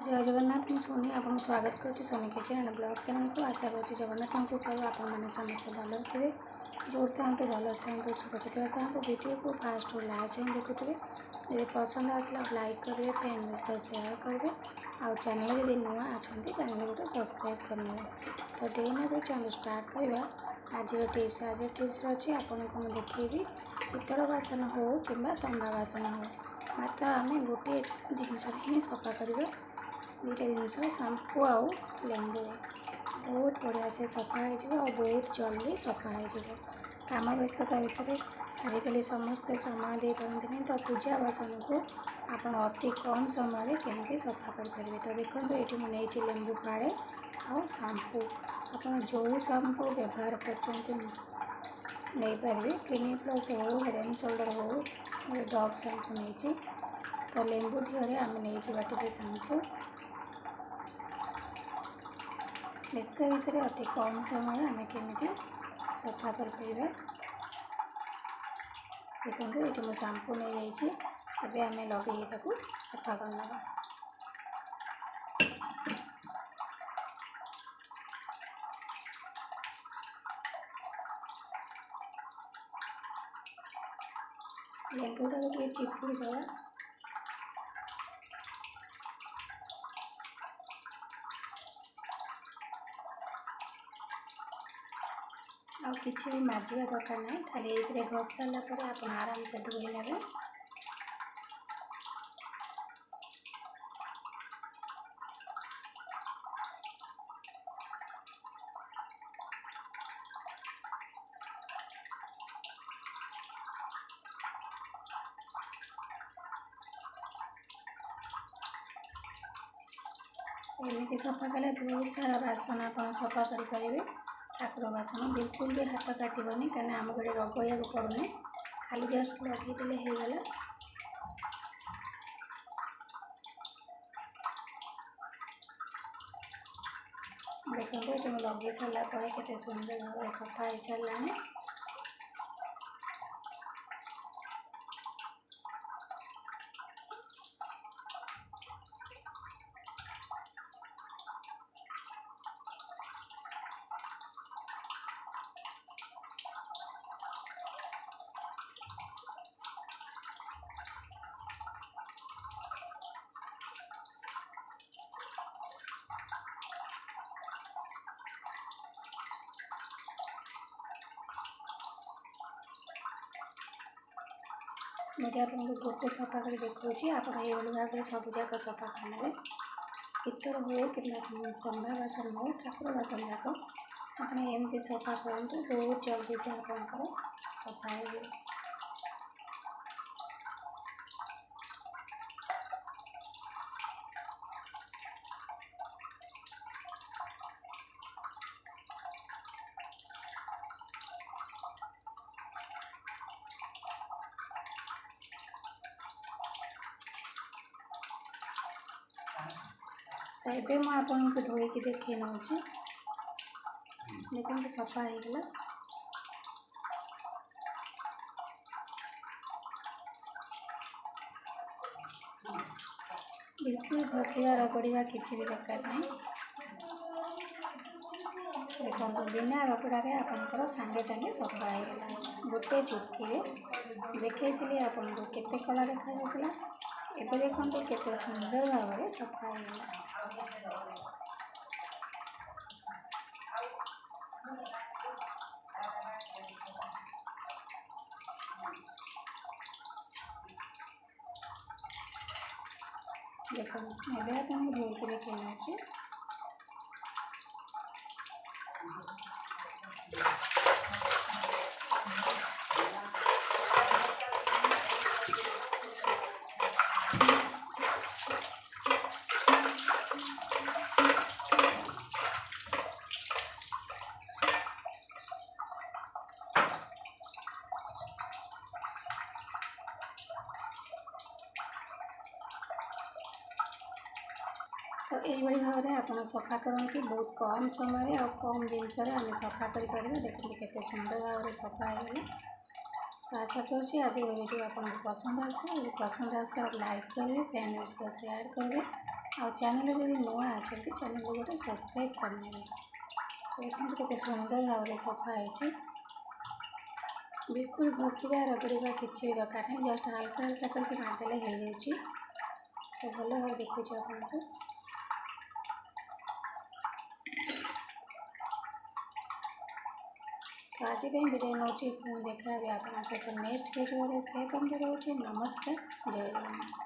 जय जगन्नाथ मुझे सोनी आपको स्वागत करुँच Soni kitchen and blog channel को आशा करुँच जगन्नाथ को कल आपने समस्त भल थे जो था भल था सुरक्षित था वीडियो को फास्ट लास्ट टाइम देखुए यदि पसंद आसला लाइक करेंगे फ्रेंड को शेयर करेंगे आउ चैनल यदि नुआ अच्छा चैनल को सब्सक्राइब करने तो देना भी चैनल स्टार्ट करवा आज टिप्स अच्छी आपको मुझे देखी पितल बासन हो कि तंबा बासन हो मात्र आम गोटे जिनस ही सफा करवा दुईटा जिनस शैम्पू आउ लेंबू बहुत बढ़िया से सफा हो बहुत जल्दी सफा हो कम व्यस्तता भितर आजिकल समस्ते समय दे पारती तो पूजा बासन को आप अति कम समय केमती सफा करेंगे तो देखो ये मुझे लेंबू फाड़े आउ शैम्पू आप जो शैम्पू व्यवहार कर क्लिनिक प्लस हो हेड एंड शोल्डर हो डव शैम्पू नहीं तो लेंबू दिहरे आम नहीं टे शैम्पू व्यस्त भितर अति कम समय आम केमी सफा कर देखो ये मुझे शैम्पू नहीं जाइए आम लगे सफा करना लेंबूटा को चिपुड़ी दवा आ किसी भी माजिया दरकार ना खाली ये घस सारापर आप आराम से धोई ने एमती सफा कले बहुत सारा बासन आप सफा करेंगे ठाकुर बासन बिल्कुल भी हाथ काटबनी कहीं आम घरे रगड़िया पड़ूनी खाली जस्ट लगे होगला देखो ये लगे सारापर के सुंदर भाव सफा हो सारा मुझे आपको गोटे सफा कर देखा आप भाव सब जाक सफा करने पितर हो कि तंबा बासन हो ठाकुर बासन जाक आपमती सफा करूँ बहुत जल्दी से आप सफा हो तो ये मुझे आपको धोईकी देखे नौ देखो सफा होगला बिल्कुल घसीवा रगड़ा किसी भी दरकार नहीं देखो बिना रगड़े आपंकर सांगे सांगे सफा होगला गोटे चुटकी देखी आपको केते कला देखा एवं देखो केते सुंदर भाव में सफा होगला देखो ये आपको धोईकी देखे नौ तो यही भाव में आप सफा करती बहुत कम समय और कम जिनस आम सफा करें देखते केते सुंदर भाव में सफा होगा तो आशा करुँच आज वीडियो आपको पसंद आसता पसंद आसता आप लाइक करेंगे फ्रेंड्स को शेयर करेंगे ଆଉ ଚ୍ୟାନେଲ୍ ଯଦି ନୂଆ ଅଛନ୍ତି ଚ୍ୟାନେଲ୍ ଗୋଟେ ସବସ୍କ୍ରାଇବ୍ କରିନେବେ। ଦେଖନ୍ତୁ କେତେ ସୁନ୍ଦର ଭାବରେ ସଫା ହେଇଛି। बिल्कुल घसीटा रगड़ा किसी भी दरकार नहीं, जस्ट हल्का हल्का करके मारदेले हो तो भल भाव देखुचे आपको। तो आज विदाय नौ देखा आप सहित नेक्स्ट वीडियो से बंद रोचे। नमस्कार, जय जगन्नाथ।